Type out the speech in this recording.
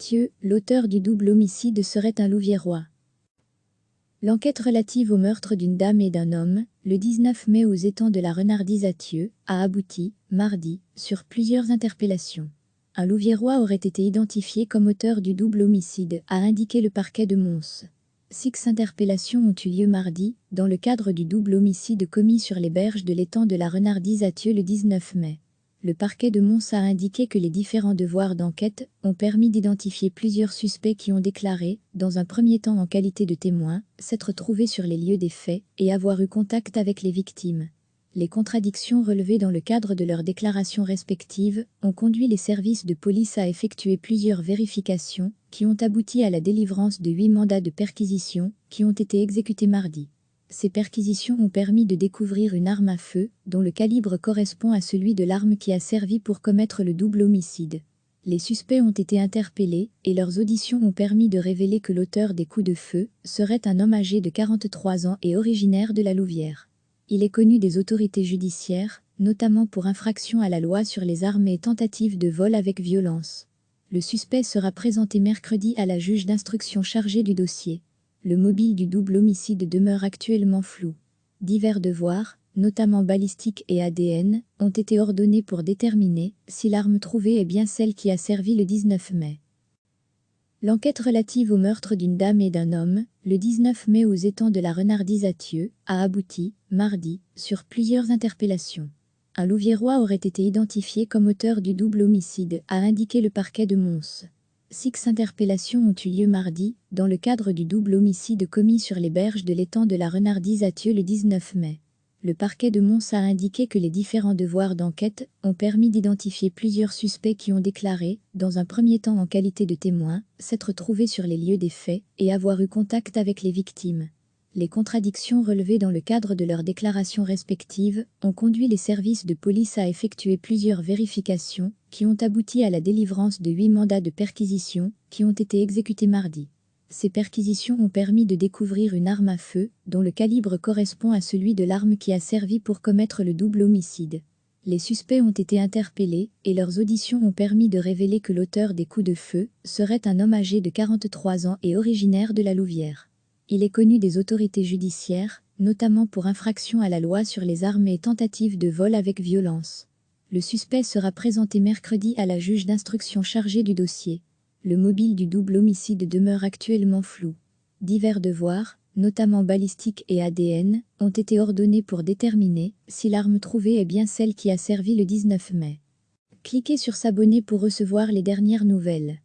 Athieu, l'auteur du double homicide serait un Louviérois. L'enquête relative au meurtre d'une dame et d'un homme, le 19 mai aux étangs de la Renardise Athieu, a abouti, mardi, sur plusieurs interpellations. Un Louviérois aurait été identifié comme auteur du double homicide, a indiqué le parquet de Mons. 6 interpellations ont eu lieu mardi, dans le cadre du double homicide commis sur les berges de l'étang de la Renardise Athieu le 19 mai. Le parquet de Mons a indiqué que les différents devoirs d'enquête ont permis d'identifier plusieurs suspects qui ont déclaré, dans un premier temps en qualité de témoins, s'être trouvés sur les lieux des faits et avoir eu contact avec les victimes. Les contradictions relevées dans le cadre de leurs déclarations respectives ont conduit les services de police à effectuer plusieurs vérifications qui ont abouti à la délivrance de 8 mandats de perquisition qui ont été exécutés mardi. Ces perquisitions ont permis de découvrir une arme à feu, dont le calibre correspond à celui de l'arme qui a servi pour commettre le double homicide. Les suspects ont été interpellés et leurs auditions ont permis de révéler que l'auteur des coups de feu serait un homme âgé de 43 ans et originaire de la Louvière. Il est connu des autorités judiciaires, notamment pour infraction à la loi sur les armes et tentative de vol avec violence. Le suspect sera présenté mercredi à la juge d'instruction chargée du dossier. Le mobile du double homicide demeure actuellement flou. Divers devoirs, notamment balistique et ADN, ont été ordonnés pour déterminer si l'arme trouvée est bien celle qui a servi le 19 mai. L'enquête relative au meurtre d'une dame et d'un homme, le 19 mai aux étangs de la Renardise Athieu, a abouti, mardi, sur plusieurs interpellations. Un Louviérois aurait été identifié comme auteur du double homicide, a indiqué le parquet de Mons. 6 interpellations ont eu lieu mardi, dans le cadre du double homicide commis sur les berges de l'étang de la Renardise Athieu le 19 mai. Le parquet de Mons a indiqué que les différents devoirs d'enquête ont permis d'identifier plusieurs suspects qui ont déclaré, dans un premier temps en qualité de témoins, s'être trouvés sur les lieux des faits et avoir eu contact avec les victimes. Les contradictions relevées dans le cadre de leurs déclarations respectives ont conduit les services de police à effectuer plusieurs vérifications qui ont abouti à la délivrance de 8 mandats de perquisition qui ont été exécutés mardi. Ces perquisitions ont permis de découvrir une arme à feu, dont le calibre correspond à celui de l'arme qui a servi pour commettre le double homicide. Les suspects ont été interpellés et leurs auditions ont permis de révéler que l'auteur des coups de feu serait un homme âgé de 43 ans et originaire de la Louvière. Il est connu des autorités judiciaires, notamment pour infraction à la loi sur les armes et tentative de vol avec violence. Le suspect sera présenté mercredi à la juge d'instruction chargée du dossier. Le mobile du double homicide demeure actuellement flou. Divers devoirs, notamment balistique et ADN, ont été ordonnés pour déterminer si l'arme trouvée est bien celle qui a servi le 19 mai. Cliquez sur s'abonner pour recevoir les dernières nouvelles.